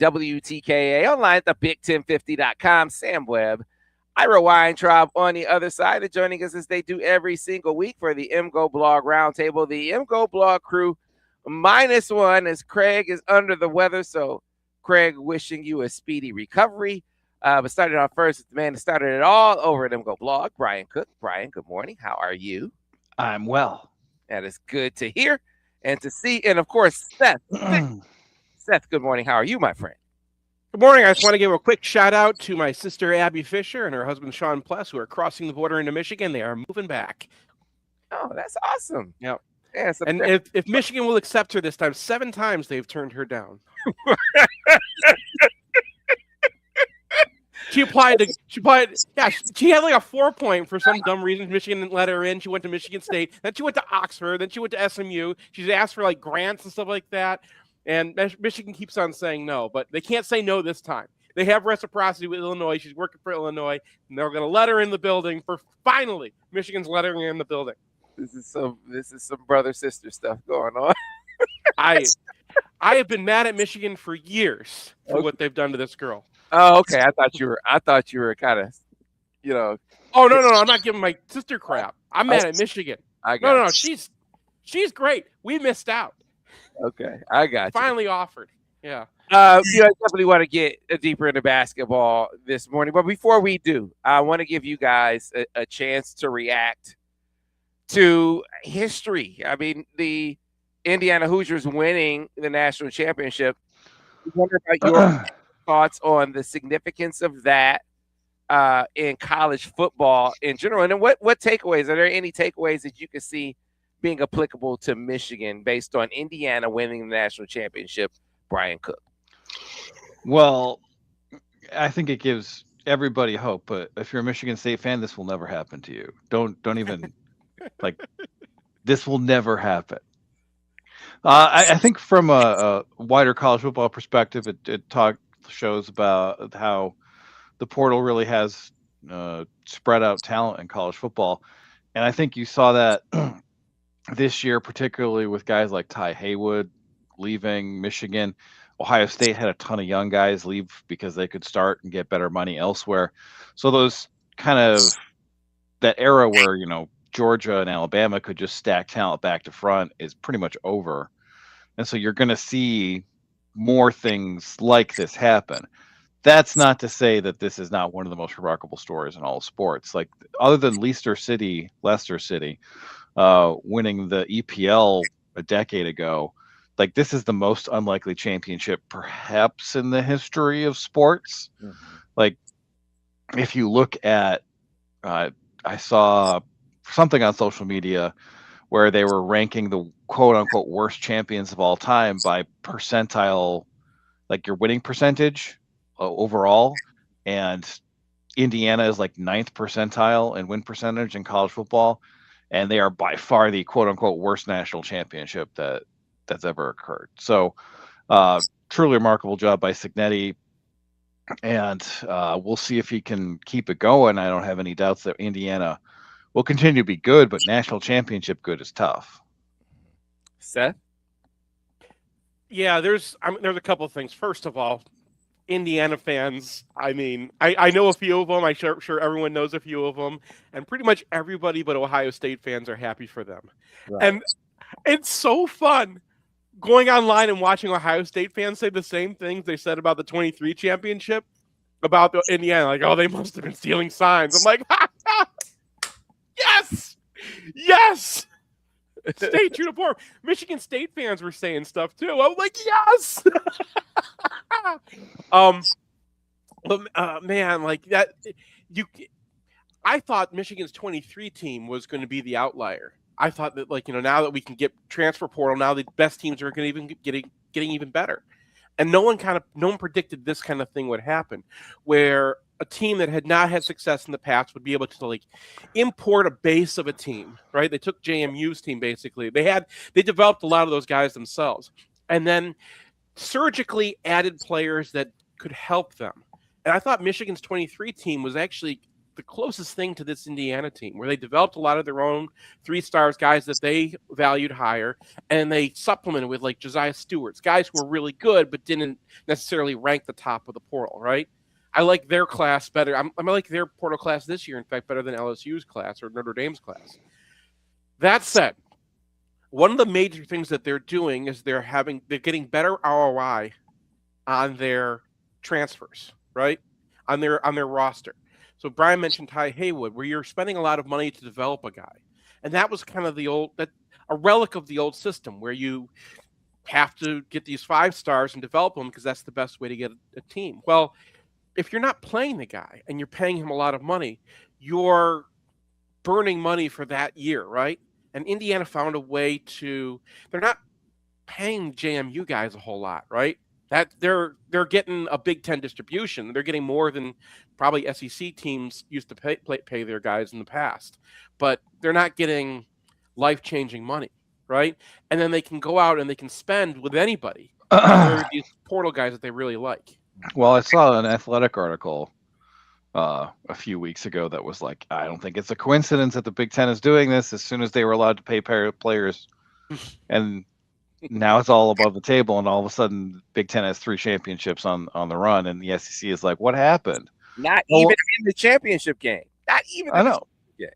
WTKA online at the Big1050.com. Sam Webb, Ira Weintraub on the other side, and joining us as they do every single week for the MGoBlog Roundtable. The MGoBlog crew -1 as Craig is under the weather. So, Craig, wishing you a speedy recovery. But starting off first, the man that started it all over at MGoBlog, Brian Cook. Brian, good morning. How are you? I'm well. That is good to hear and to see. And of course, Seth. Seth, good morning. How are you, my friend? Good morning. I just want to give a quick shout out to my sister Abby Fisher and her husband Sean Pless, who are crossing the border into Michigan. They are moving back. Oh, that's awesome. Yep. Yeah, and if Michigan will accept her this time, 7 times they've turned her down. She applied. Yeah, she had like a 4-point for some dumb reason. Michigan didn't let her in. She went to Michigan State. Then she went to Oxford. Then she went to SMU. She's asked for like grants and stuff like that. And Michigan keeps on saying no, but they can't say no this time. They have reciprocity with Illinois. She's working for Illinois, and they're going to let her in the building. Finally, Michigan's letting her in the building. This is some brother sister stuff going on. I have been mad at Michigan for years for what they've done to this girl. Oh, okay. I thought you were kind of, Oh no! I'm not giving my sister crap. I'm mad at Michigan. No. She's great. We missed out. Okay, I got you. Finally offered. Yeah. I definitely want to get deeper into basketball this morning, but before we do, I want to give you guys a chance to react to history. I mean, the Indiana Hoosiers winning the national championship. I wonder about your thoughts on the significance of that in college football in general, and then what takeaways? Are there any takeaways that you can see being applicable to Michigan based on Indiana winning the national championship? Brian Cook. Well, I think it gives everybody hope, but if you're a Michigan State fan, this will never happen to you. Don't even this will never happen. I think from a wider college football perspective, it shows about how the portal really has spread out talent in college football, and I think you saw that this year, particularly with guys like Ty Haywood leaving Michigan. Ohio State had a ton of young guys leave because they could start and get better money elsewhere. So those kind of that era where, Georgia and Alabama could just stack talent back to front is pretty much over. And so you're going to see more things like this happen. That's not to say that this is not one of the most remarkable stories in all of sports. Like, other than Leicester City, winning the EPL a decade ago, like, this is the most unlikely championship perhaps in the history of sports. Mm-hmm. Like, if you look at, I saw something on social media where they were ranking the quote unquote worst champions of all time by percentile, like your winning percentage overall. And Indiana is like 9th percentile in win percentage in college football. And they are by far the quote unquote worst national championship that's ever occurred. So truly remarkable job by Cignetti. And we'll see if he can keep it going. I don't have any doubts that Indiana will continue to be good, but national championship good is tough. Seth? Yeah, there's a couple of things. First of all, Indiana fans, I mean, I know a few of them. I'm sure everyone knows a few of them. And pretty much everybody but Ohio State fans are happy for them. Right. And it's so fun going online and watching Ohio State fans say the same things they said about the 23 championship about the Indiana. Like, oh, they must have been stealing signs. I'm like, yes! Stay true to form. Michigan State fans were saying stuff too. I'm like, yes! Man, like that, I thought Michigan's 23 team was going to be the outlier. I thought that, now that we can get transfer portal, now the best teams are going to even getting even better. And no one predicted this kind of thing would happen, where a team that had not had success in the past would be able to import a base of a team, right? They took JMU's team basically. They developed a lot of those guys themselves, and then surgically added players that could help them. And I thought Michigan's 23 team was actually the closest thing to this Indiana team, where they developed a lot of their own 3-stars, guys that they valued higher, and they supplemented with like Josiah Stewart's, guys who were really good but didn't necessarily rank the top of the portal, right? I like their class better. I like their portal class this year, in fact, better than LSU's class or Notre Dame's class. That said, one of the major things that they're doing is they're getting better ROI on their transfers, right? On their roster. So Brian mentioned Ty Haywood, where you're spending a lot of money to develop a guy. And that was kind of a relic of the old system, where you have to get these 5 stars and develop them because that's the best way to get a team. Well, if you're not playing the guy and you're paying him a lot of money, you're burning money for that year, right? And Indiana found a way they're not paying JMU guys a whole lot, right? That they're getting a Big Ten distribution. They're getting more than probably SEC teams used to pay their guys in the past, but they're not getting life-changing money, right? And then they can go out and they can spend with anybody. They're these portal guys that they really like. Well, I saw an Athletic article a few weeks ago that was like, I don't think it's a coincidence that the Big Ten is doing this as soon as they were allowed to pay players. And now it's all above the table, and all of a sudden Big Ten has 3 championships on the run, and the SEC is like, what happened? Not even in the championship game. Not even. I know.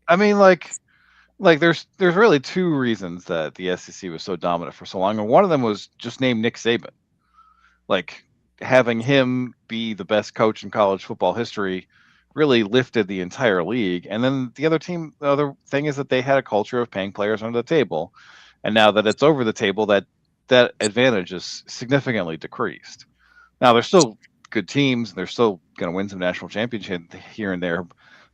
I mean, like there's really 2 reasons that the SEC was so dominant for so long, and one of them was just name Nick Saban. Like, having him be the best coach in college football history really lifted the entire league. And then the other thing is that they had a culture of paying players under the table. And now that it's over the table, that advantage is significantly decreased. Now, they're still good teams. They're still going to win some national championship here and there.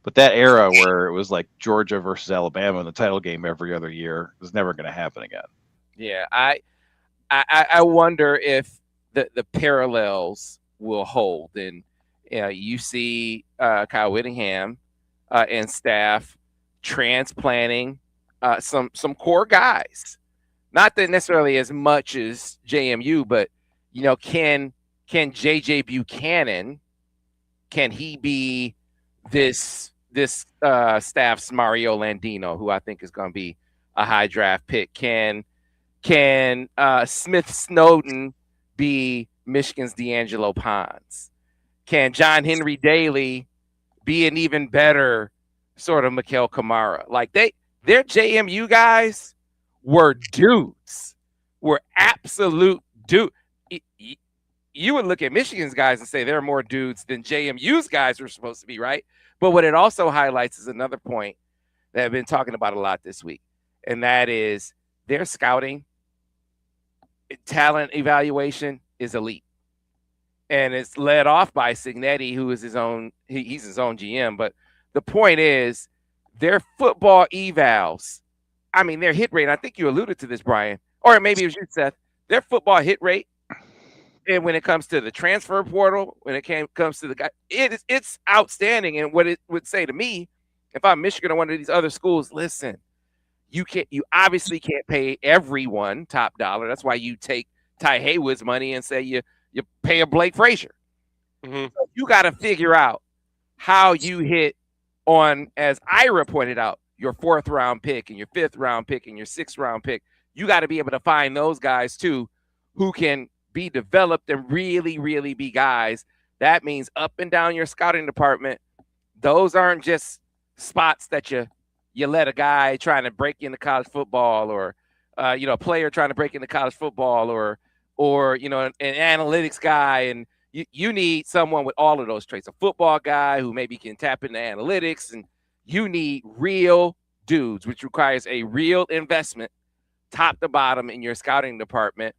But that era where it was like Georgia versus Alabama in the title game every other year is never going to happen again. Yeah, I wonder if the parallels will hold. And you see Kyle Whittingham and staff transplanting some core guys. Not that necessarily as much as JMU, but can JJ Buchanan, can he be this staff's Mario Landino, who I think is going to be a high draft pick? Can Smith Snowden be Michigan's D'Angelo Pons? Can John Henry Daly be an even better sort of Mikael Kamara? Like their JMU guys were dudes, were absolute dudes. You would look at Michigan's guys and say they're more dudes than JMU's guys were supposed to be, right? But what it also highlights is another point that I've been talking about a lot this week, and that is their scouting talent evaluation is elite. And it's led off by Signetti, who is he's his own GM. But the point is, their football evals, I mean, their hit rate, I think you alluded to this, Brian, or maybe it was you, Seth, their football hit rate, and when it comes to the transfer portal, when it comes to the guy, it's outstanding. And what it would say to me, if I'm Michigan or one of these other schools, listen, you obviously can't pay everyone top dollar. That's why you take Ty Haywood's money and say you pay a Blake Frazier. Mm-hmm. So you got to figure out how you hit on, as Ira pointed out, your 4th round pick and your 5th round pick and your 6th round pick. You got to be able to find those guys too, who can be developed and really, really be guys. That means up and down your scouting department. Those aren't just spots that you let a guy trying to break into college football, or a player trying to break into college football, or an analytics guy. And you need someone with all of those traits, a football guy who maybe can tap into analytics, and you need real dudes, which requires a real investment top to bottom in your scouting department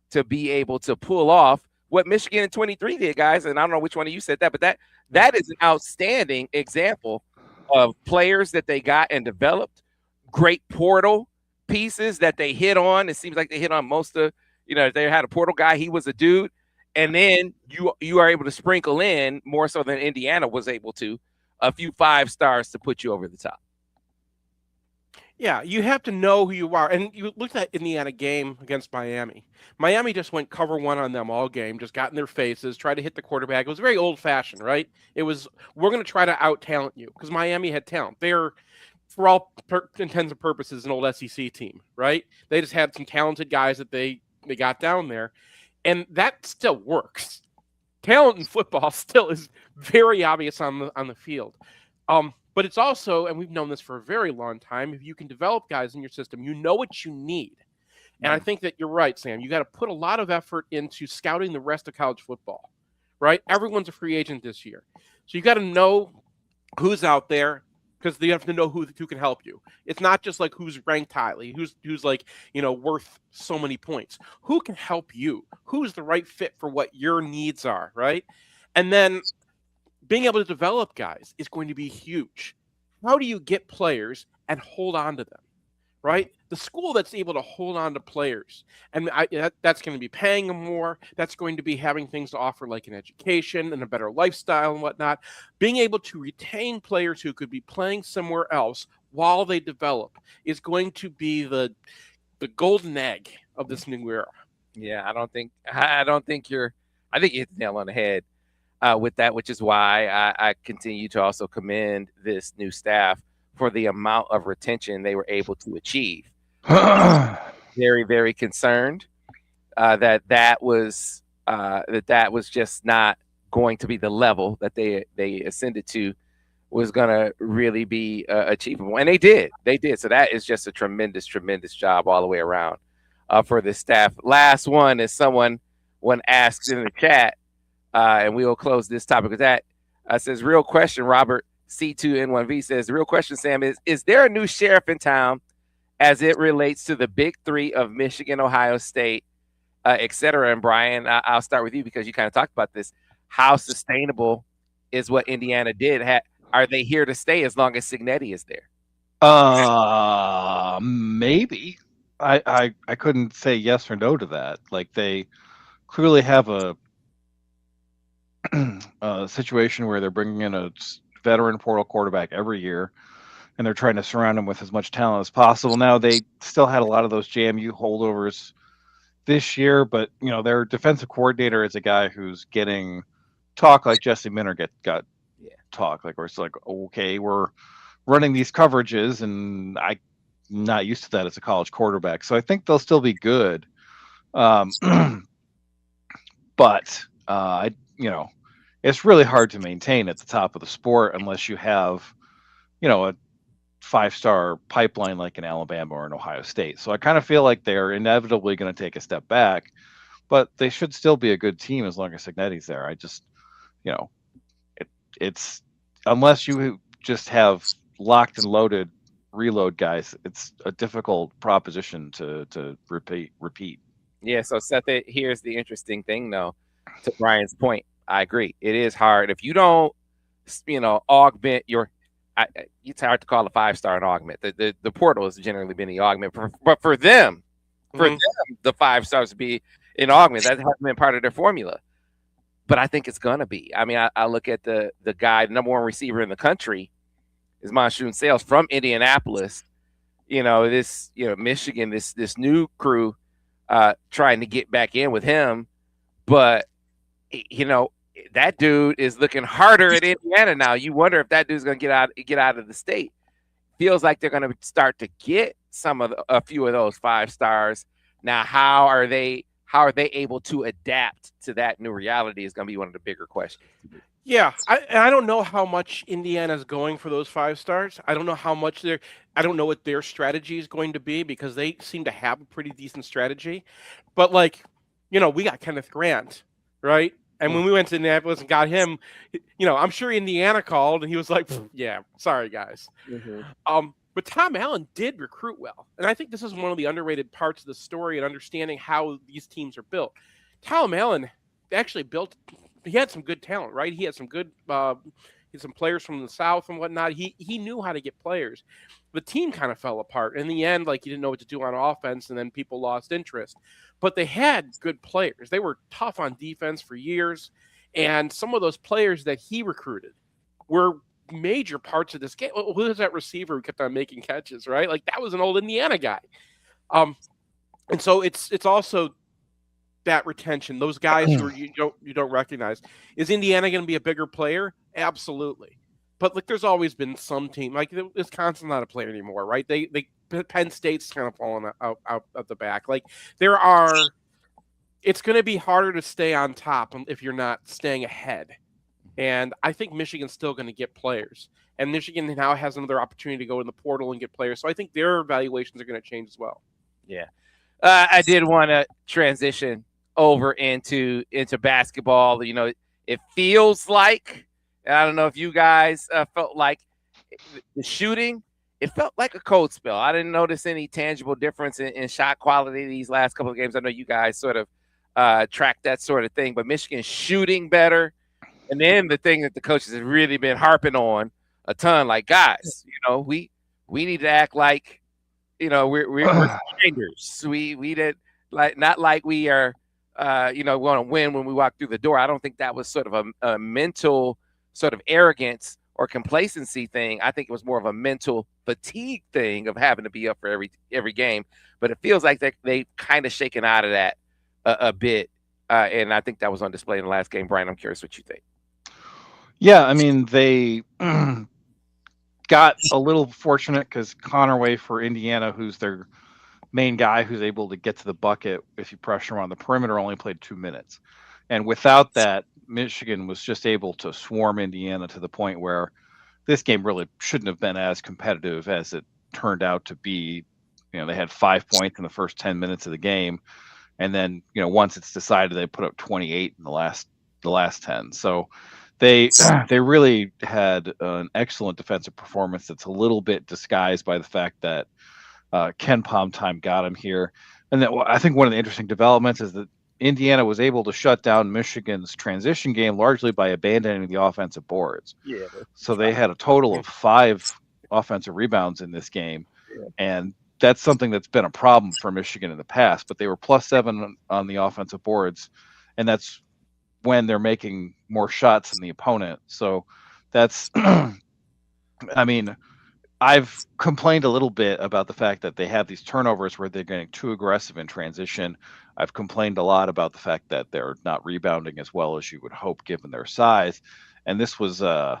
to be able to pull off what Michigan in 23 did, guys. And I don't know which one of you said that, but that is an outstanding example of players that they got and developed, great portal pieces that they hit on. It seems like they hit on most of, if they had a portal guy, he was a dude. And then you are able to sprinkle in, more so than Indiana was able to, a few 5 stars to put you over the top. Yeah, you have to know who you are. And you looked at Indiana game against Miami. Miami just went cover one on them all game, just got in their faces, tried to hit the quarterback. It was very old fashioned, right? It was, we're going to try to out talent you because Miami had talent. They're, for all intents and purposes, an old SEC team, right? They just had some talented guys that they got down there. And that still works. Talent in football still is very obvious on the field. But it's also, and we've known this for a very long time, if you can develop guys in your system, you know what you need. And I think that you're right, Sam. You got to put a lot of effort into scouting the rest of college football, right? Everyone's a free agent this year. So you got to know who's out there because you have to know who can help you. It's not just like who's ranked highly, who's like, worth so many points. Who can help you? Who's the right fit for what your needs are, right? And then being able to develop guys is going to be huge. How do you get players and hold on to them, right? The school that's able to hold on to players, and that's going to be paying them more. That's going to be having things to offer like an education and a better lifestyle and whatnot. Being able to retain players who could be playing somewhere else while they develop is going to be the golden egg of this new era. Yeah, I think you hit the nail on the head with that, which is why I continue to also commend this new staff for the amount of retention they were able to achieve. Very, very concerned that was just not going to be the level that they ascended to was going to really be achievable, and they did. So that is just a tremendous job all the way around for this staff. Last one is someone asked in the chat, and we will close this topic with that. Says, real question, Robert C2N1V says, the real question, Sam, is there a new sheriff in town as it relates to the big three of Michigan, Ohio State, et cetera? And Brian, I'll start with you because you kind of talked about this. How sustainable is what Indiana did? Are they here to stay as long as Cignetti is there? Maybe. I couldn't say yes or no to that. Like, they clearly have a situation where they're bringing in a veteran portal quarterback every year, and they're trying to surround him with as much talent as possible. Now, they still had a lot of those JMU holdovers this year, but their defensive coordinator is a guy who's getting talk like Jesse Minter got talk, like, where it's like, okay, we're running these coverages, and I'm not used to that as a college quarterback. So I think they'll still be good. But it's really hard to maintain at the top of the sport unless you have, a 5-star pipeline like in Alabama or in Ohio State. So I kind of feel like they're inevitably going to take a step back, but they should still be a good team as long as Cignetti's there. I just, it's unless you just have locked and loaded reload guys, it's a difficult proposition to repeat. Yeah. So Seth, here's the interesting thing, though. To Brian's point, I agree. It is hard if you don't, augment your. It's hard to call a 5-star an augment. The portal has generally been the augment, but for them, the 5 stars be an augment. That hasn't been part of their formula. But I think it's gonna be. I mean, I look at the guy, the number one receiver in the country, is Monsoon Sales from Indianapolis. Michigan, this new crew, trying to get back in with him, but that dude is looking harder at Indiana now. You wonder if that dude's going to get out of the state. Feels like they're going to start to get a few of those 5 stars. Now, how are they able to adapt to that new reality is going to be one of the bigger questions. Yeah, I don't know how much Indiana's going for those 5 stars. I don't know how much I don't know what their strategy is going to be because they seem to have a pretty decent strategy. But we got Kenneth Grant, right? And when we went to Indianapolis and got him, I'm sure Indiana called and he was like, yeah, sorry, guys. Mm-hmm. But Tom Allen did recruit well. And I think this is one of the underrated parts of the story and understanding how these teams are built. Tom Allen actually he had some good talent, right? He had some good, some players from the South and whatnot. He knew how to get players. The team kind of fell apart. In the end, he didn't know what to do on offense, and then people lost interest. But they had good players. They were tough on defense for years. And some of those players that he recruited were major parts of this game. Who was that receiver who kept on making catches, right? Like that was an old Indiana guy. And so it's also that retention, those guys who you don't recognize. Is Indiana going to be a bigger player? Absolutely. But like, there's always been some team like Wisconsin's not a player anymore, right? They Penn State's kind of falling out of the back. Like it's going to be harder to stay on top if you're not staying ahead. And I think Michigan's still going to get players. And Michigan now has another opportunity to go in the portal and get players. So I think their evaluations are going to change as well. Yeah. I did want to transition over into basketball. You know, it feels like, I don't know if you guys felt like the shooting, it felt like a cold spell. I didn't notice any tangible difference in shot quality these last couple of games. I know you guys sort of track that sort of thing, but Michigan shooting better. And then the thing that the coaches have really been harping on a ton, like, guys, you know, we need to act like, you know, we're strangers. We did like not like we are, you know, want to win when we walk through the door. I don't think that was sort of a mental sort of arrogance or complacency thing. I think it was more of a mental fatigue thing of having to be up for every game. But it feels like they kind of shaken out of that a bit, and I think that was on display in the last game. Brian, I'm curious what you think. Yeah, I mean, they got a little fortunate because Conaway for Indiana, who's their main guy who's able to get to the bucket if you pressure him on the perimeter, only played 2 minutes. And without that, Michigan was just able to swarm Indiana to the point where this game really shouldn't have been as competitive as it turned out to be. You know, they had 5 points in the first 10 minutes of the game. And then, you know, once it's decided, they put up 28 in the last 10. So they really had an excellent defensive performance that's a little bit disguised by the fact that Ken Palm time got him here. And then I think one of the interesting developments is that Indiana was able to shut down Michigan's transition game largely by abandoning the offensive boards. Yeah. So they had a total of 5 offensive rebounds in this game. Yeah. And that's something that's been a problem for Michigan in the past, but they were +7 on the offensive boards. And that's when they're making more shots than the opponent. So that's, I mean, I've complained a little bit about the fact that they have these turnovers where they're getting too aggressive in transition. I've complained a lot about the fact that they're not rebounding as well as you would hope given their size. And this was an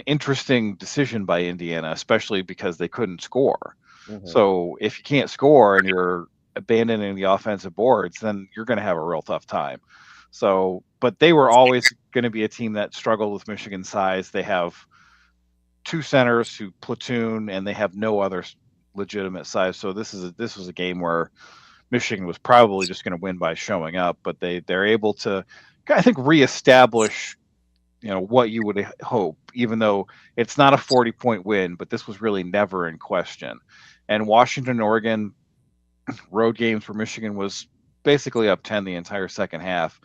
interesting decision by Indiana, especially because they couldn't score. Mm-hmm. So if you can't score and you're abandoning the offensive boards, then you're going to have a real tough time. So, but they were always going to be a team that struggled with Michigan's size. They have 2 centers who platoon, and they have no other legitimate size. So this was a game where Michigan was probably just going to win by showing up, but they're able to, I think, reestablish, you know, what you would hope, even though it's not a 40-point win, but this was really never in question. And Washington, Oregon, road games for Michigan was basically up 10 the entire second half.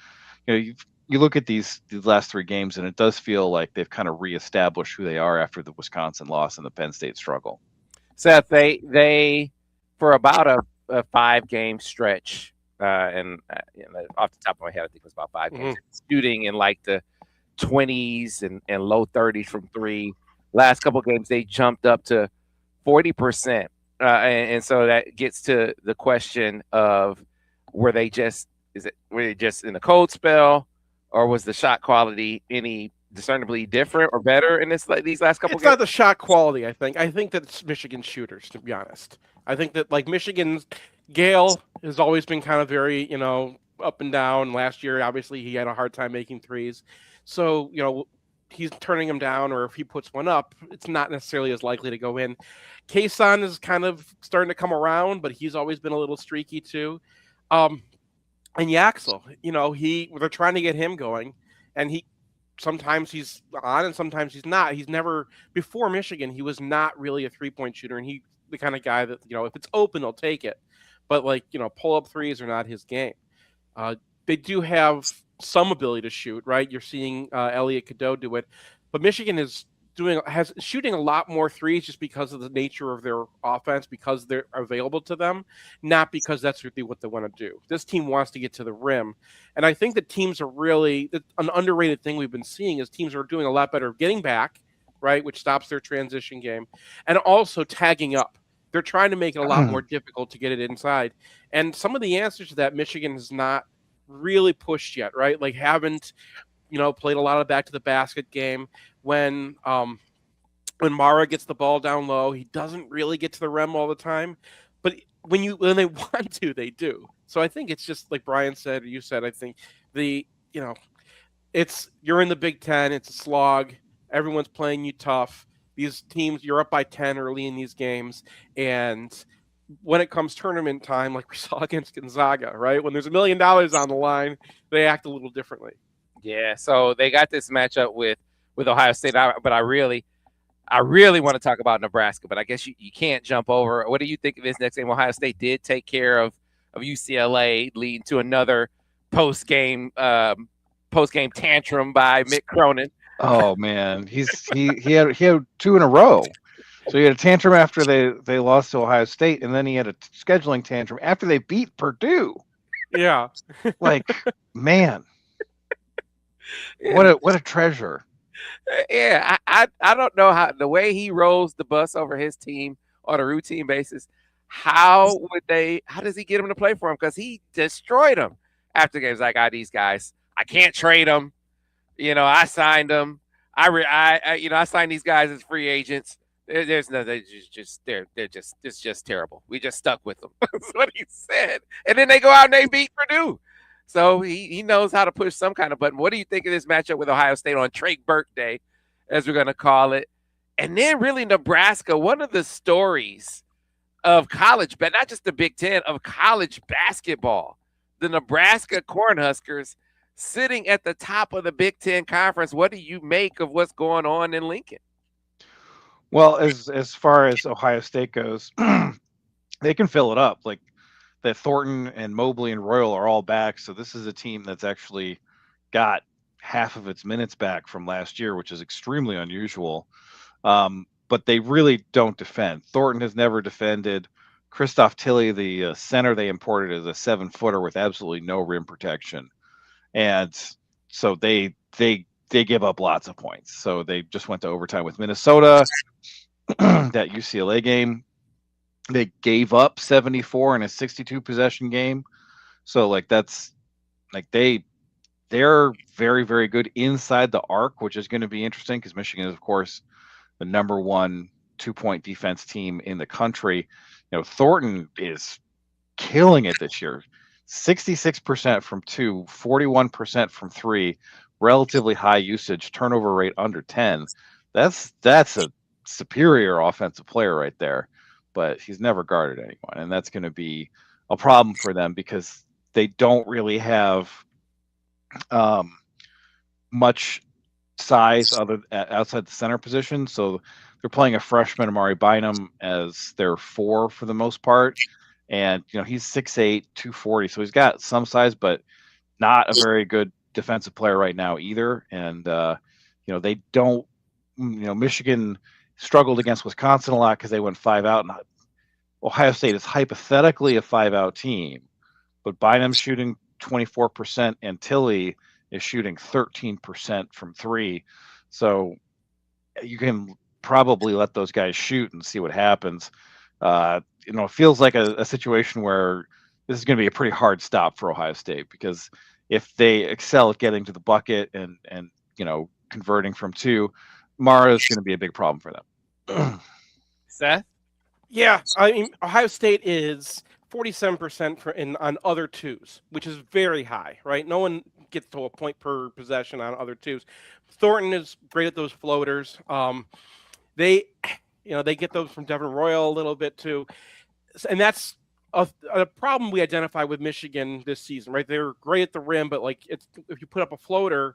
You know, you look at these last 3 games, and it does feel like they've kind of reestablished who they are after the Wisconsin loss and the Penn State struggle. Seth, they for about a 5-game stretch, and you know, off the top of my head, I think it was about 5 games, shooting in like the 20s and low 30s from 3. Last couple of games, they jumped up to 40%. And so that gets to the question of, were they just in a cold spell, or was the shot quality any discernibly different or better in these last couple of games? It's not the shot quality, I think. I think that it's Michigan shooters, to be honest. I think that, like, Michigan's Gale has always been kind of very, you know, up and down. Last year, obviously, he had a hard time making threes. So, you know, he's turning them down, or if he puts one up, it's not necessarily as likely to go in. Kason is kind of starting to come around, but he's always been a little streaky too. And Yaxel, you know, they're trying to get him going, and sometimes he's on and sometimes he's not. He's never, before Michigan, he was not really a 3-point shooter, and he the kind of guy that, you know, if it's open, he'll take it. But, like, you know, pull-up threes are not his game. They do have some ability to shoot, right? You're seeing Elliot Cadeau do it, but Michigan is shooting a lot more threes just because of the nature of their offense, because they're available to them, not because that's really what they want to do. This team wants to get to the rim, and I think that teams are really an underrated thing we've been seeing is teams are doing a lot better of getting back, right, which stops their transition game, and also tagging up. They're trying to make it a lot more difficult to get it inside. And some of the answers to that Michigan has not really pushed yet, right? Like haven't, played a lot of back to the basket game. When Mara gets the ball down low, he doesn't really get to the rim all the time. But when they want to, they do. So I think it's just like Brian said, or you said, I think you're in the Big Ten, it's a slog. Everyone's playing you tough. These teams, you're up by 10 early in these games. And when it comes tournament time, like we saw against Gonzaga, right? When there's $1 million on the line, they act a little differently. Yeah, so they got this matchup with Ohio State, but I really want to talk about Nebraska, but I guess you can't jump over. What do you think of this next game? Ohio State did take care of UCLA, leading to another post-game tantrum by Mick Cronin. Oh man, he had 2 in a row. So he had a tantrum after they lost to Ohio State, and then he had a scheduling tantrum after they beat Purdue. Yeah, like man, what a treasure. Yeah, I don't know how the way he rolls the bus over his team on a routine basis. How does he get him to play for him? Because he destroyed them after games. Like, these guys, I can't trade them. I signed them. I signed these guys as free agents. There's no, it's just terrible. We just stuck with them. That's what he said. And then they go out and they beat Purdue. So he knows how to push some kind of button. What do you think of this matchup with Ohio State on Trey Burke Day, as we're going to call it? And then really Nebraska, one of the stories of college, but not just the Big Ten, of college basketball. The Nebraska Cornhuskers sitting at the top of the Big Ten Conference. What do you make of what's going on in Lincoln? Well, as far as Ohio State goes, they can fill it up. Like, that Thornton and Mobley and Royal are all back. So this is a team that's actually got half of its minutes back from last year, which is extremely unusual. But they really don't defend. Thornton has never defended. Christoph Tilley, the center they imported, is a 7-footer with absolutely no rim protection. And so they give up lots of points. So they just went to overtime with Minnesota. That UCLA game, they gave up 74 in a 62 possession game. So that's like they're very, very good inside the arc, which is going to be interesting because Michigan is, of course, the number 1 2-point defense team in the country. Thornton is killing it this year. 66% from 2, 41% from 3, relatively high usage, turnover rate under 10. That's a superior offensive player right there. But he's never guarded anyone, and that's going to be a problem for them because they don't really have much size outside the center position. So they're playing a freshman, Amari Bynum, as their 4 for the most part, and he's 6'8", 240, so he's got some size, but not a very good defensive player right now either. And they don't. Michigan struggled against Wisconsin a lot because they went 5 out, and Ohio State is hypothetically a 5-out team, but Bynum's shooting 24% and Tilley is shooting 13% from 3. So you can probably let those guys shoot and see what happens. It feels like a situation where this is going to be a pretty hard stop for Ohio State, because if they excel at getting to the bucket and converting from 2, Mara is going to be a big problem for them. Seth? Yeah, I mean, Ohio State is 47% on other 2s, which is very high, right? No one gets to a point per possession on other 2s. Thornton is great at those floaters. They get those from Devin Royal a little bit too, and that's a problem we identify with Michigan this season, right? They're great at the rim, but if you put up a floater,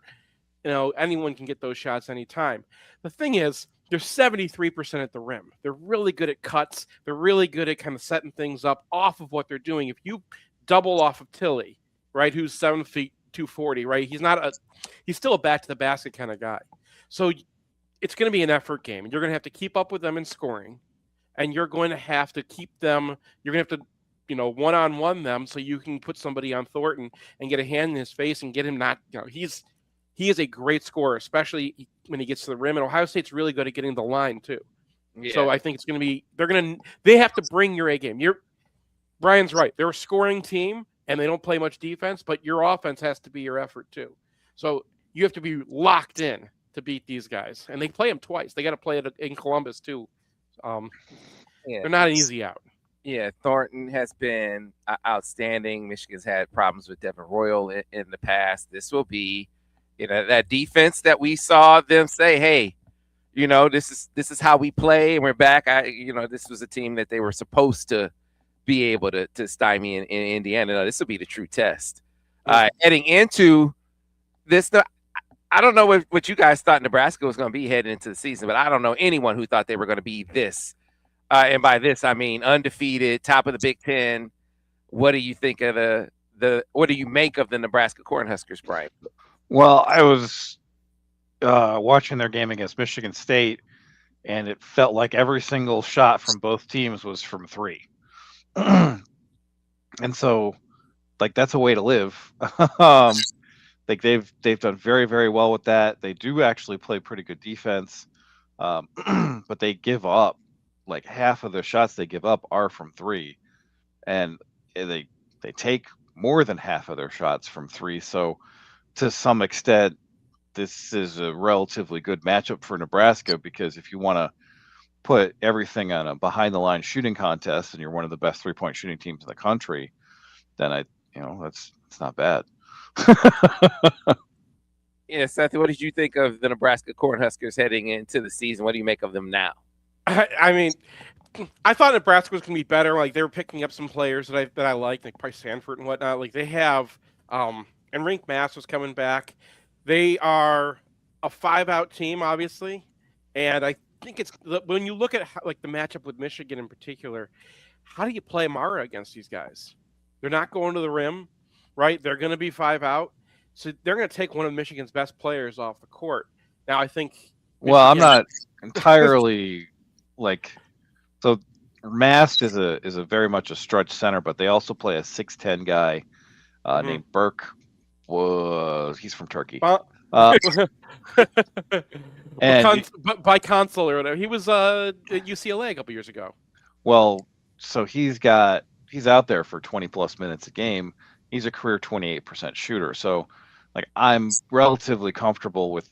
anyone can get those shots anytime. The thing is, they're 73% at the rim. They're really good at cuts. They're really good at kind of setting things up off of what they're doing. If you double off of Tilley, right, who's 7 feet 240, right, he's still a back to the basket kind of guy. So it's going to be an effort game, and you're going to have to keep up with them in scoring, and you're going to have to keep them. You're going to have to, one-on-one them so you can put somebody on Thornton and get a hand in his face and get him not. He's he is a great scorer, especially when he gets to the rim. And Ohio State's really good at getting the line too. Yeah. So I think it's going to be they have to bring your A game. Brian's right. They're a scoring team and they don't play much defense, but your offense has to be your effort too. So you have to be locked in to beat these guys, and they play them twice. They got to play it in Columbus too. They're not an easy out. Yeah, Thornton has been outstanding. Michigan's had problems with Devin Royal in the past. This will be, that defense that we saw them say, hey, this is how we play, and we're back. This was a team that they were supposed to be able to stymie in Indiana. This will be the true test. Heading into this, I don't know what you guys thought Nebraska was going to be heading into the season, but I don't know anyone who thought they were going to be this. And by this, I mean undefeated, top of the Big Ten. What do you think of what do you make of the Nebraska Cornhuskers, Brian? Well, I was watching their game against Michigan State, and it felt like every single shot from both teams was from three. And so, that's a way to live. They've done very, very well with that. They do actually play pretty good defense, but they give up. Half of the shots they give up are from three, and they take more than half of their shots from three. So to some extent, this is a relatively good matchup for Nebraska, because if you want to put everything on a behind the line shooting contest and you're one of the best 3-point shooting teams in the country, then it's not bad. Yeah, Seth, what did you think of the Nebraska Cornhuskers heading into the season? What do you make of them now? I mean, I thought Nebraska was going to be better. They were picking up some players that I like probably Sanford and whatnot. They have, and Rink Mass was coming back. They are a 5-out team, obviously, and I think it's when you look at the matchup with Michigan in particular. How do you play Mara against these guys? They're not going to the rim, right? They're going to be 5-out, so they're going to take one of Michigan's best players off the court. Now, I think. Well, I'm not entirely. So Mast is a very much a stretch center, but they also play a 6'10" guy named Burke. He's from Turkey. And by Consul or whatever. He was at UCLA a couple years ago. Well, so he's out there for 20 plus minutes a game. He's a career 28% shooter. So I'm relatively comfortable with,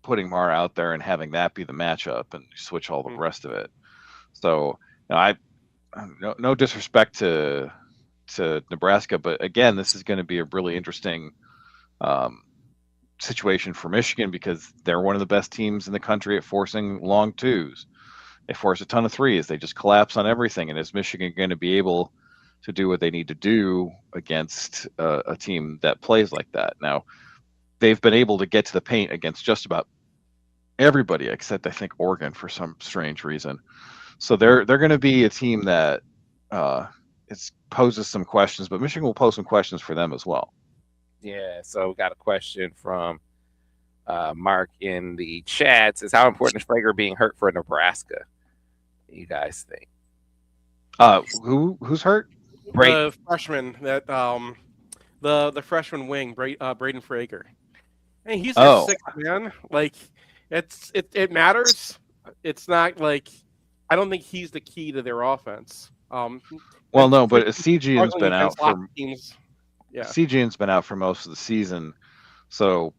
putting Mara out there and having that be the matchup and switch all the rest of it. So no disrespect to Nebraska, but again, this is going to be a really interesting situation for Michigan, because they're one of the best teams in the country at forcing long twos. They force a ton of threes. They just collapse on everything. And is Michigan going to be able to do what they need to do against a team that plays like that? Now, they've been able to get to the paint against just about everybody except, I think, Oregon for some strange reason. So they're going to be a team that poses some questions, but Michigan will pose some questions for them as well. Yeah, so we got a question from Mark in the chat. Says, how important is Frager being hurt for Nebraska? What do you guys think? Who's hurt? The freshman that the freshman wing, Braden Frager. Hey, he's a sick man. It matters. It's not I don't think he's the key to their offense. Well, no, but CGN's been out for teams. Yeah, CGN's been out for most of the season, so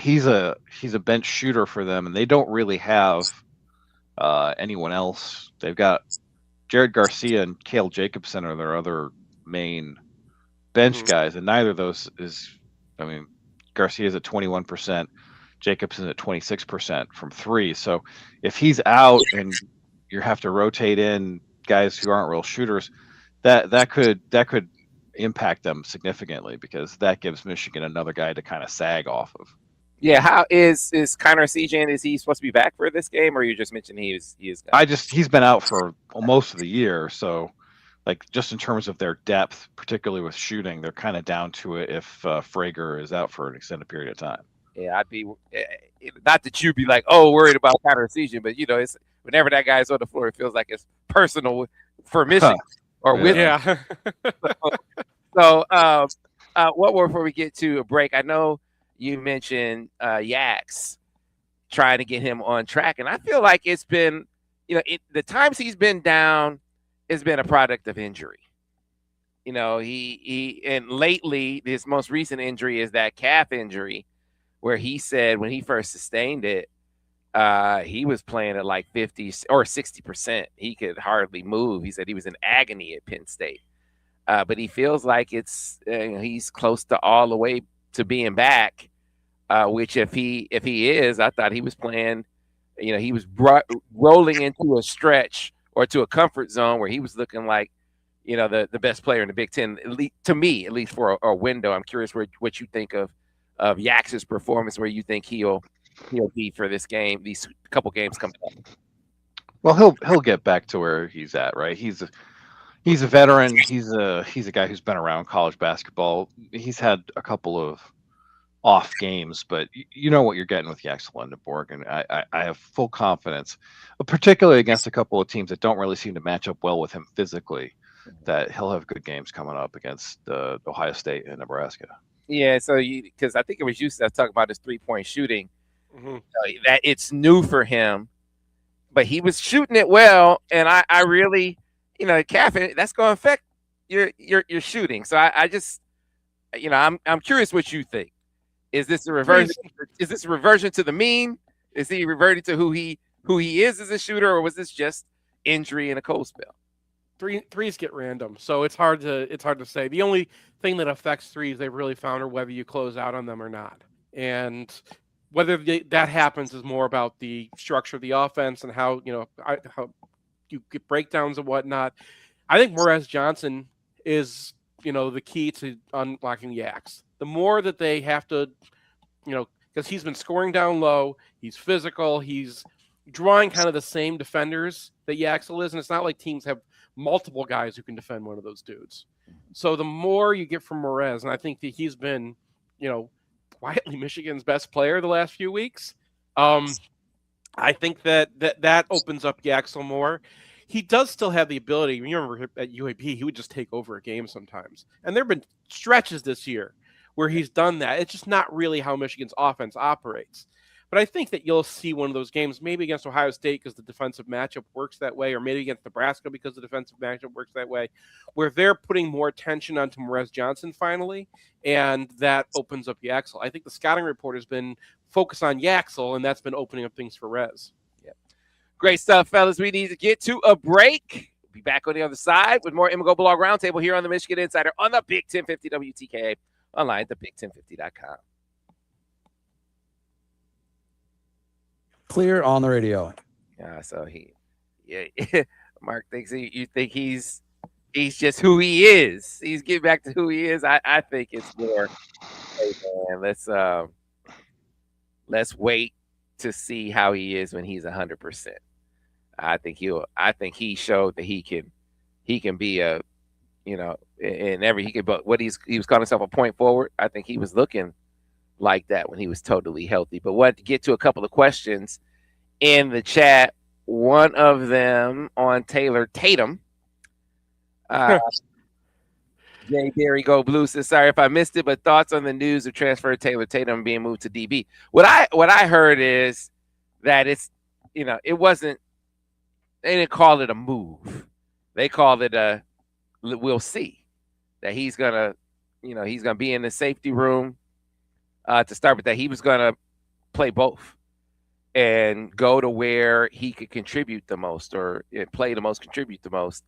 he's a bench shooter for them, and they don't really have anyone else. They've got Jared Garcia and Cale Jacobson are their other main bench guys, and neither of those is. I mean, Garcia's at 21%, Jacobson at 26% from three. So if he's out and you have to rotate in guys who aren't real shooters, that could impact them significantly, because that gives Michigan another guy to kind of sag off of. Yeah, how is Connor CJ? Is he supposed to be back for this game, or you just mentioned he is? He's been out for most of the year, so just in terms of their depth, particularly with shooting, they're kind of down to it if Frager is out for an extended period of time. Yeah, I'd be not that you'd be worried about Connor CJ, but it's whenever that guy's on the floor, it feels like it's personal for Michigan or with. Yeah. So, one more before we get to a break. I know you mentioned Yaks trying to get him on track, and I feel like it's been, the times he's been down has been a product of injury. And lately his most recent injury is that calf injury, where he said when he first sustained it, he was playing at like 50 or 60%. He could hardly move. He said he was in agony at Penn State. But he feels like he's close to all the way to being back. Which if he is, I thought he was playing. He was rolling into a stretch or to a comfort zone where he was looking like, the best player in the Big Ten, at least, to me, at least for a window. I'm curious what you think of Yax's performance, where you think he'll be for this game, these couple games coming up. Well, he'll get back to where he's at, right? He's a veteran. He's a guy who's been around college basketball. He's had a couple of off games, but you know what you're getting with Yaxel Lendeborg, and I have full confidence, particularly against a couple of teams that don't really seem to match up well with him physically, that he'll have good games coming up against Ohio State and Nebraska. Yeah, so because I think it was you that talking about his 3-point shooting, that it's new for him, but he was shooting it well, and I really, calf, that's going to affect your shooting. So I just, I'm curious what you think. Is this a reversion? Is this a reversion to the mean? Is he reverting to who he is as a shooter, or was this just injury and a cold spell? Threes get random, so it's hard to say. The only thing that affects threes they've really found are whether you close out on them or not, and whether that happens is more about the structure of the offense and how you get breakdowns and whatnot. I think Maize Johnson is the key to unlocking Yaks. The more that they have to, because he's been scoring down low, he's physical, he's drawing kind of the same defenders that Yaxel is, and it's not like teams have multiple guys who can defend one of those dudes. So the more you get from Maize, and I think that he's been, quietly Michigan's best player the last few weeks. I think that opens up Yaxel more. He does still have the ability. You remember at UAB, he would just take over a game sometimes. And there have been stretches this year where he's done that. It's just not really how Michigan's offense operates. But I think that you'll see one of those games, maybe against Ohio State because the defensive matchup works that way, or maybe against Nebraska because the defensive matchup works that way, where they're putting more attention onto Maize Johnson finally, and that opens up Yaxel. I think the scouting report has been focused on Yaxel, and that's been opening up things for Rez. Yeah. Great stuff, fellas. We need to get to a break. We'll be back on the other side with more MGoBlog Roundtable here on the Michigan Insider on the Big 1050 WTKA, online at thebig1050.com. Clear on the radio. So Mark thinks you think he's just who he is. He's getting back to who he is. I think it's more, hey man, let's wait to see how he is when he's 100%. I think he showed that he can be a, but he was calling himself a point forward. I think he was looking like that when he was totally healthy. But what to get to a couple of questions in the chat. One of them on Taylor Tatum. Jay Barry Go Blue says, sorry if I missed it, but thoughts on the news of transfer of Taylor Tatum being moved to DB. What I heard is that it's, it wasn't, they didn't call it a move. They called it we'll see, that he's gonna be in the safety room to start with, that he was gonna play both and go to where he could contribute the most, or play the most, contribute the most.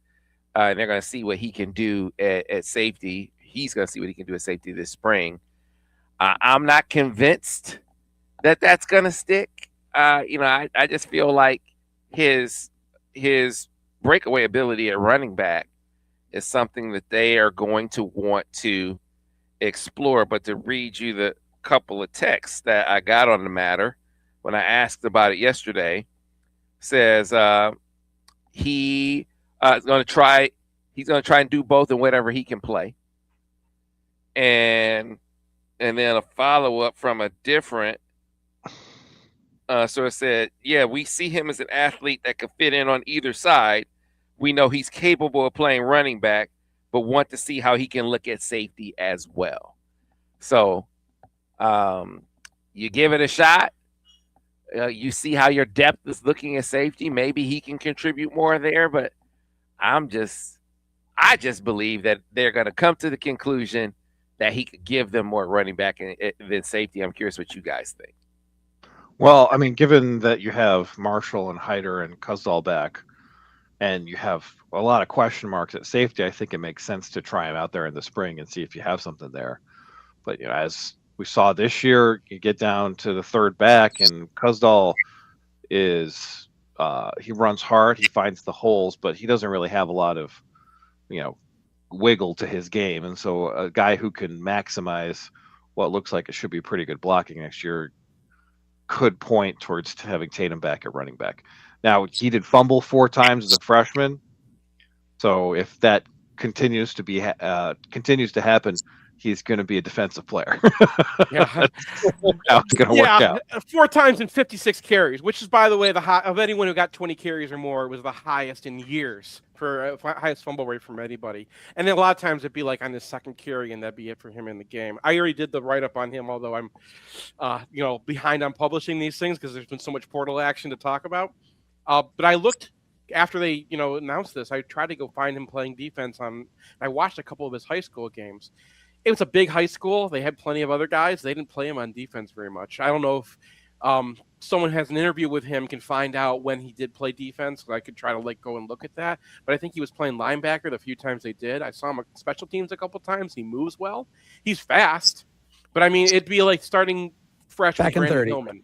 And they're going to see what he can do at safety. He's going to see what he can do at safety this spring. I'm not convinced that that's going to stick. I just feel like his breakaway ability at running back is something that they are going to want to explore. But to read you the couple of texts that I got on the matter when I asked about it yesterday, says he's going to try and do both in whatever he can play. And then a follow-up from a different source said, yeah, we see him as an athlete that could fit in on either side. We know he's capable of playing running back, but want to see how he can look at safety as well. So You give it a shot. You see how your depth is looking at safety. Maybe he can contribute more there, but I'm just I just believe that they're going to come to the conclusion that he could give them more running back than safety. I'm curious what you guys think. Well, I mean, given that you have Marshall and Hyder and Kuzdal back, and you have a lot of question marks at safety, I think it makes sense to try him out there in the spring and see if you have something there. But as we saw this year, you get down to the third back, and Kuzdal is he runs hard, he finds the holes, but he doesn't really have a lot of wiggle to his game. And so a guy who can maximize what looks like it should be pretty good blocking next year could point towards having Tatum back at running back. Now, he did fumble 4 times as a freshman, so if that continues to happen, he's going to be a defensive player. Yeah, how it's going to work out. 4 times in 56 carries, which is, by the way, the high of anyone who got 20 carries or more, was the highest in years for highest fumble rate from anybody. And then a lot of times it'd be like on his second carry, and that'd be it for him in the game. I already did the write up on him, although I'm, behind on publishing these things because there's been so much portal action to talk about. But I looked after they, announced this. I tried to go find him playing defense I watched a couple of his high school games. It was a big high school. They had plenty of other guys. They didn't play him on defense very much. I don't know if someone has an interview with him can find out when he did play defense. I could try to go and look at that. But I think he was playing linebacker the few times they did. I saw him at special teams a couple times. He moves well. He's fast. But I mean, it'd be like starting fresh with Brandon Hillman.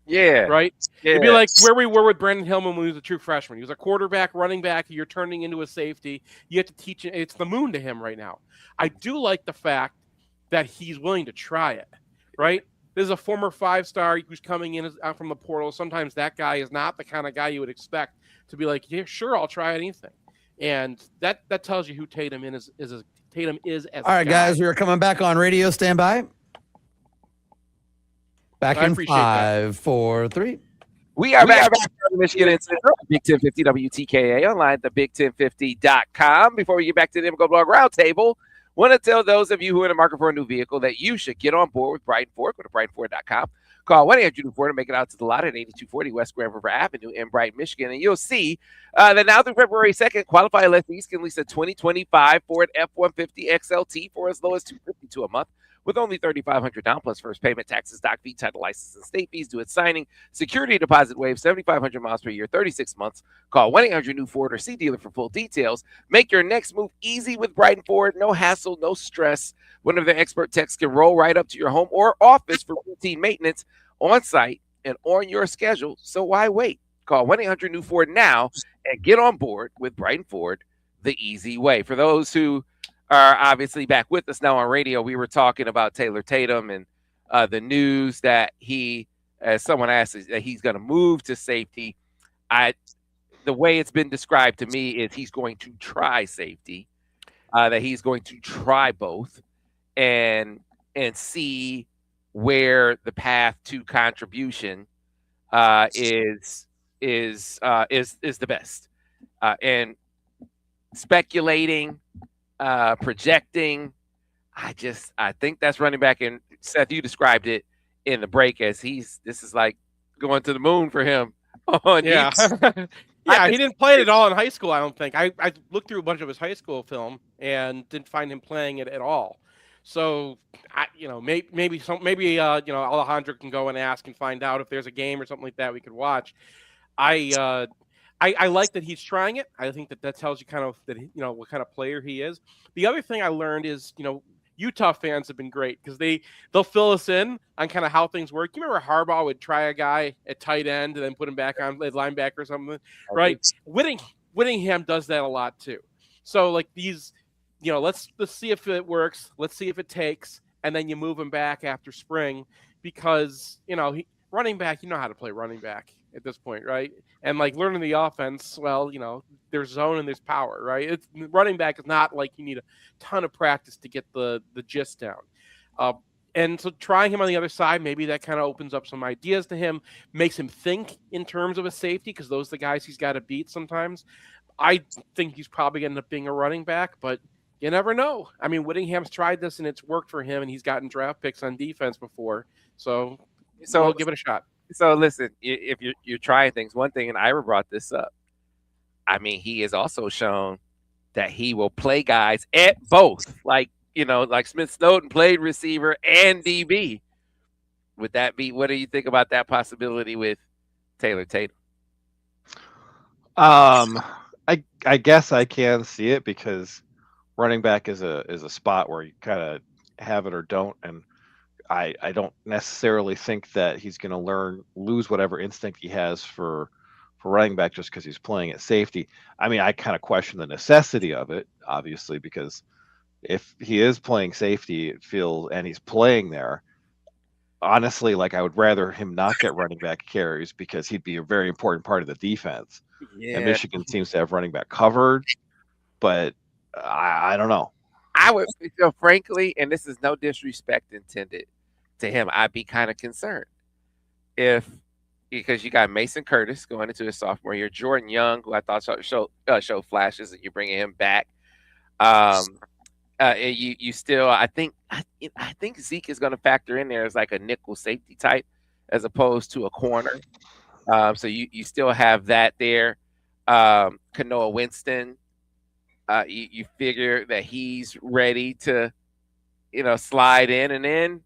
Yeah. Right? Yeah. It'd be like where we were with Brandon Hillman when he was a true freshman. He was a quarterback, running back. You're turning into a safety. You have to teach it. It's the moon to him right now. I do like the fact that he's willing to try it, right? This is a former 5-star who's coming in out from the portal. Sometimes that guy is not the kind of guy you would expect to be like, yeah, sure, I'll try anything. And that tells you who Tatum is Tatum is as all right, guys, we are coming back on radio. Stand by. Back in 5, 4, 3. We are back from Michigan and Central, Big 1050 WTKA online at the Big1050.com. Before we get back to the MGoBlog Roundtable, want to tell those of you who are in the market for a new vehicle that you should get on board with Brighton Ford. Go to BrightonFord.com. Call 1-800-FORD to make it out to the lot at 8240 West Grand River Avenue in Brighton, Michigan. And you'll see that now through February 2nd, qualified lessees can lease a 2025 Ford F-150 XLT for as low as $252 a month, with only $3,500 down plus first payment, taxes, doc fee, title, license, and state fees due at signing. Security deposit waive, 7,500 miles per year, 36 months. Call 1-800-NEW-FORD or see dealer for full details. Make your next move easy with Brighton Ford. No hassle, no stress. One of their expert techs can roll right up to your home or office for routine maintenance on site and on your schedule. So why wait? Call 1-800-NEW-FORD now and get on board with Brighton Ford the easy way. For those who are obviously back with us now on radio, we were talking about Taylor Tatum and the news that he, as someone asked, that he's going to move to safety. The way it's been described to me is he's going to try safety, that he's going to try both and see where the path to contribution is the best. And speculating, projecting, I think that's running back. And Seth, you described it in the break as this is like going to the moon for him. Yeah. Yeah, he didn't play it at all in high school, I don't think. I looked through a bunch of his high school film and didn't find him playing it at all. So, maybe Alejandro can go and ask and find out if there's a game or something like that we could watch. I like that he's trying it. I think that tells you kind of that what kind of player he is. The other thing I learned is Utah fans have been great because they'll fill us in on kind of how things work. You remember Harbaugh would try a guy at tight end and then put him back on at linebacker or something, right? Whittingham does that a lot too. So like these. Let's see if it works. Let's see if it takes, and then you move him back after spring because running back. You know how to play running back at this point, right? And like learning the offense. Well, there's zone and there's power, right? Running back is not like you need a ton of practice to get the gist down. And so trying him on the other side, maybe that kind of opens up some ideas to him, makes him think in terms of a safety because those are the guys he's got to beat sometimes. I think he's probably going to end up being a running back, but you never know. I mean, Whittingham's tried this and it's worked for him, and he's gotten draft picks on defense before. So So we'll give it a shot. So listen, if you're trying things, one thing, and Ira brought this up. I mean, he has also shown that he will play guys at both, like like Smith Snowden played receiver and DB. Would that be? What do you think about that possibility with Taylor Tatum? I guess I can see it because running back is a spot where you kind of have it or don't, and I don't necessarily think that he's going to lose whatever instinct he has for running back just because he's playing at safety. I mean, I kind of question the necessity of it, obviously, because if he is playing safety, and he's playing there, honestly, like I would rather him not get running back carries because he'd be a very important part of the defense. Yeah, And Michigan seems to have running back covered, but I don't know. I would, frankly, and this is no disrespect intended to him, I'd be kind of concerned because you got Mason Curtis going into his sophomore year, Jordan Young, who I thought showed flashes, and you're bringing him back. You still, I think Zeke is going to factor in there as like a nickel safety type as opposed to a corner. So you still have that there. Kanoa Winston, you figure that he's ready to, slide in and in.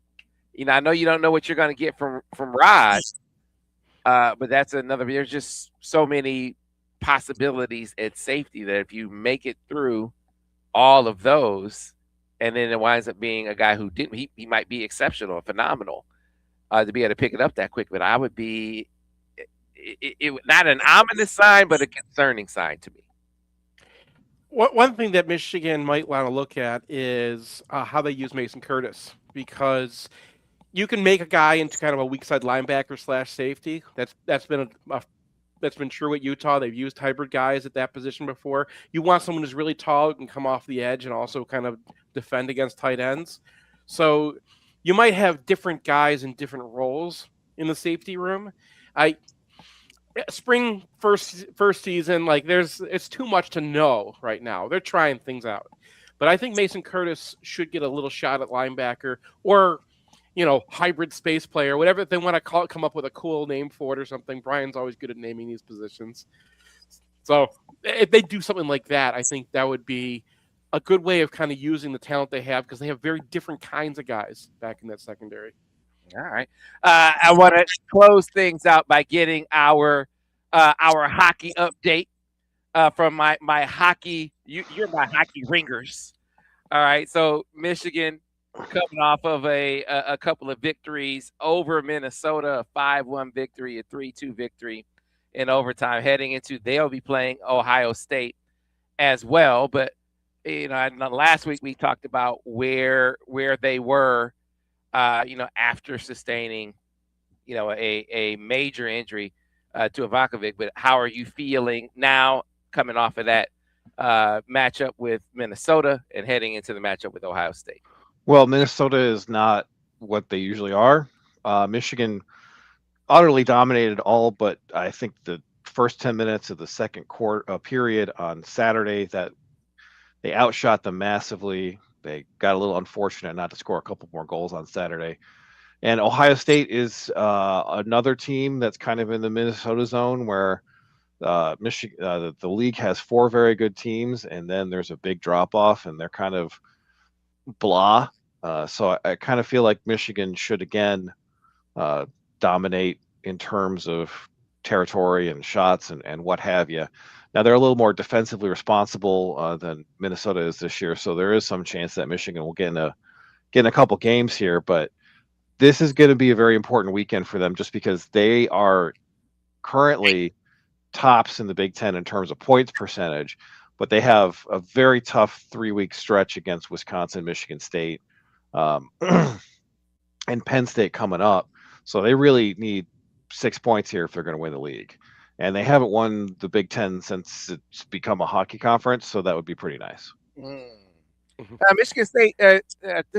I know you don't know what you're going to get from Rod, but that's another. There's just so many possibilities at safety that if you make it through all of those, and then it winds up being a guy who didn't, he might be exceptional, phenomenal, to be able to pick it up that quick. But I would be, it not an ominous sign, but a concerning sign to me. One thing that Michigan might want to look at is how they use Mason Curtis, because you can make a guy into kind of a weak side linebacker / safety. That's been true at Utah. They've used hybrid guys at that position before. You want someone who's really tall, who can come off the edge and also kind of defend against tight ends. So you might have different guys in different roles in the safety room. Spring first season, like it's too much to know right now. They're trying things out. But I think Mason Curtis should get a little shot at linebacker or hybrid space player, whatever they want to call it, come up with a cool name for it or something. Brian's always good at naming these positions. So if they do something like that, I think that would be a good way of kind of using the talent they have, because they have very different kinds of guys back in that secondary. All right. I want to close things out by getting our hockey update from my hockey. You're my hockey ringers. All right. So Michigan coming off of a couple of victories over Minnesota, a 5-1 victory, a 3-2 victory in overtime, heading into, they'll be playing Ohio State as well. But, last week we talked about where they were, after sustaining, a major injury to Ivankovic. But how are you feeling now coming off of that matchup with Minnesota and heading into the matchup with Ohio State? Well, Minnesota is not what they usually are. Michigan utterly dominated all but I think the first 10 minutes of the second period on Saturday. That they outshot them massively. They got a little unfortunate not to score a couple more goals on Saturday. And Ohio State is another team that's kind of in the Minnesota zone where Michigan, the league has 4 very good teams, and then there's a big drop off, and they're kind of blah. So I kind of feel like Michigan should again dominate in terms of territory and shots and what have you. Now they're a little more defensively responsible than Minnesota is this year, so there is some chance that Michigan will get in a couple games here. But this is going to be a very important weekend for them, just because they are currently tops in the Big Ten in terms of points percentage, but they have a very tough 3-week stretch against Wisconsin, Michigan State, and Penn State coming up. So they really need 6 points here if they're going to win the league. And they haven't won the Big Ten since it's become a hockey conference, so that would be pretty nice. Michigan State,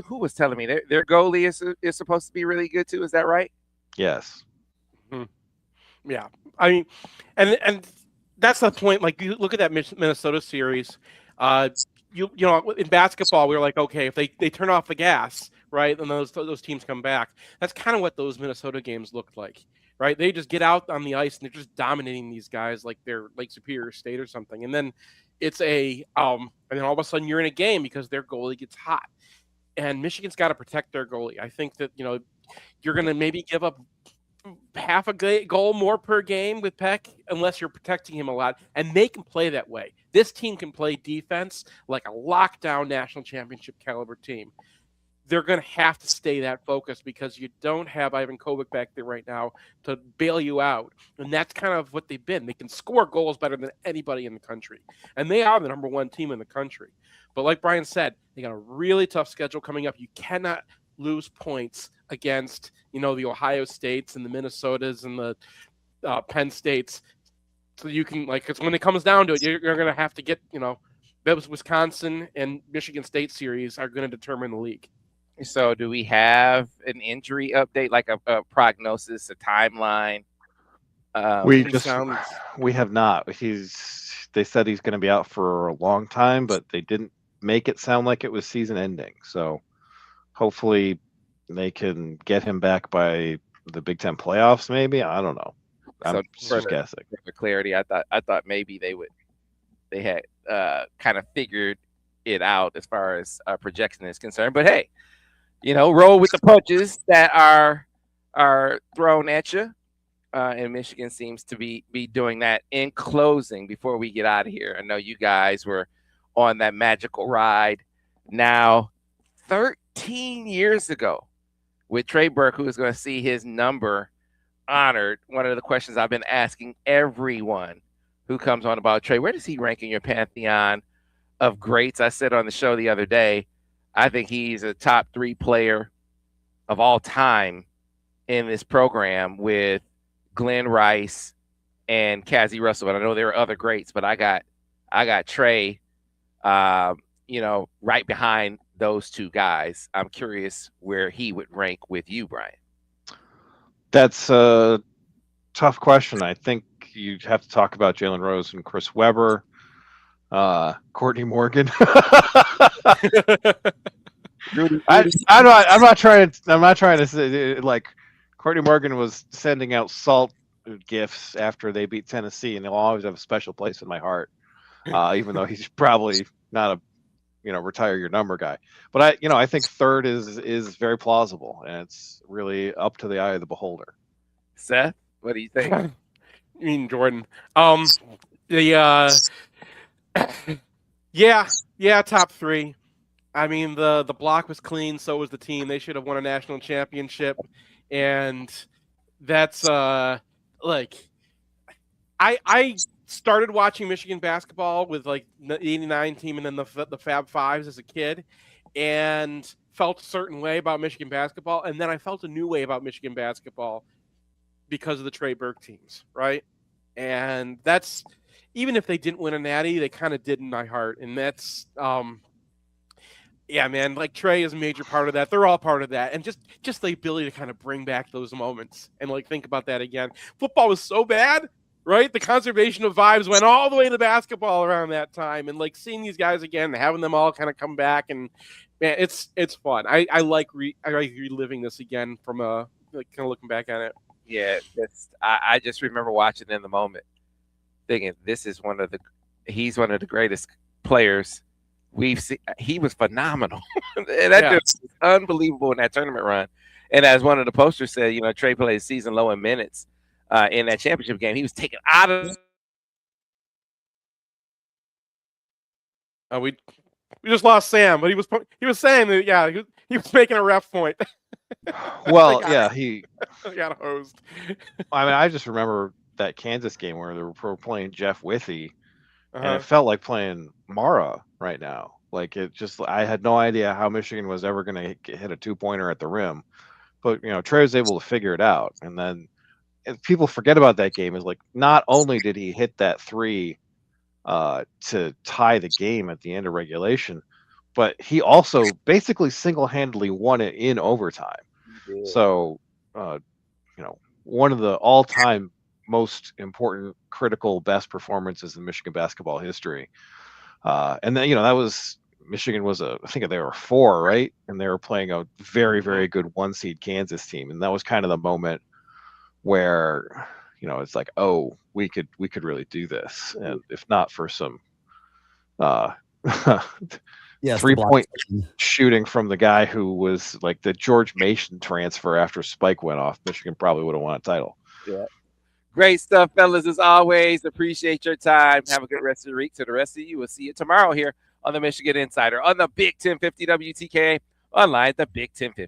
who was telling me their goalie is supposed to be really good too? Is that right? Yes. Yeah, I mean, and that's the point. Like, you look at that Minnesota series. In basketball, we were like, okay, if they turn off the gas, right? And those teams come back. That's kind of what those Minnesota games looked like, right? They just get out on the ice and they're just dominating these guys like they're Lake Superior State or something. And then it's and then all of a sudden you're in a game because their goalie gets hot. And Michigan's got to protect their goalie. I think that, you're going to maybe give up half a goal more per game with Peck unless you're protecting him a lot. And they can play that way. This team can play defense like a lockdown national championship caliber team. They're going to have to stay that focused because you don't have Ivan Kovic back there right now to bail you out. And that's kind of what they've been. They can score goals better than anybody in the country. And they are the number one team in the country. But like Brian said, they got a really tough schedule coming up. You cannot lose points against, the Ohio States and the Minnesotas and the Penn States. So you can, because when it comes down to it, you're going to have to get, those Wisconsin and Michigan State series are going to determine the league. So do we have an injury update, like a prognosis, a timeline? We have not. They said he's going to be out for a long time, but they didn't make it sound like it was season ending. So hopefully they can get him back by the Big Ten playoffs. Maybe, I don't know. I'm just guessing. For clarity, I thought maybe they had kind of figured it out as far as projection is concerned. But hey, roll with the punches that are thrown at you. And Michigan seems to be doing that. In closing, before we get out of here, I know you guys were on that magical ride now 13 years ago with Trey Burke, who is going to see his number honored. One of the questions I've been asking everyone who comes on about Trey, where does he rank in your pantheon of greats? I said on the show the other day, I think he's a top 3 player of all time in this program with Glenn Rice and Cassie Russell. But I know there are other greats, but I got Trey, right behind those two guys. I'm curious where he would rank with you, Brian. That's a tough question. I think you'd have to talk about Jalen Rose and Chris Webber, Courtney Morgan. I'm not trying to say, like, Courtney Morgan was sending out salt gifts after they beat Tennessee, and he'll always have a special place in my heart, even though he's probably not a retire your number guy. But I think third is very plausible, and it's really up to the eye of the beholder. Seth, what do you think? I mean, Jordan. Yeah, top 3. I mean, the block was clean, so was the team. They should have won a national championship, and that's I started watching Michigan basketball with the 89 team and then the Fab Fives as a kid, and felt a certain way about Michigan basketball, and then I felt a new way about Michigan basketball because of the Trey Burke teams, right? And that's, even if they didn't win a natty, they kind of did in my heart, and that's yeah, man, Trey is a major part of that. They're all part of that, and just the ability to kind of bring back those moments and think about that again. Football was so bad, right? The conservation of vibes went all the way to basketball around that time, and seeing these guys again, having them all kind of come back, and man, it's fun. I like reliving this again from kind of looking back at it. Yeah, I just remember watching in the moment, thinking he's one of the greatest players we've seen. He was phenomenal. That dude was unbelievable in that tournament run. And as one of the posters said, Trey played season low in minutes in that championship game. He was taken out of. We just lost Sam, but he was saying that he was making a ref point. Well, yeah, he got hosed. I mean, I just remember that Kansas game where they were playing Jeff Withey, and it felt like playing Mara right now. I had no idea how Michigan was ever going to hit a 2-pointer at the rim, but Trey was able to figure it out. And then people forget about that game is not only did he hit that 3 to tie the game at the end of regulation, but he also basically single-handedly won it in overtime. So, one of the all-time most important, critical, best performances in Michigan basketball history. And then, that was Michigan was I think they were 4, right? And they were playing a very, very good 1-seed Kansas team. And that was kind of the moment where, it's like, oh, we could really do this. And if not for some Yes, 3-point shooting from the guy who was like the George Mason transfer after Spike went off, Michigan probably would have won a title. Yeah. Great stuff, fellas, as always. Appreciate your time. Have a good rest of the week. To the rest of you, we'll see you tomorrow here on the Michigan Insider on the Big 1050 WTKA, online, the Big 1050.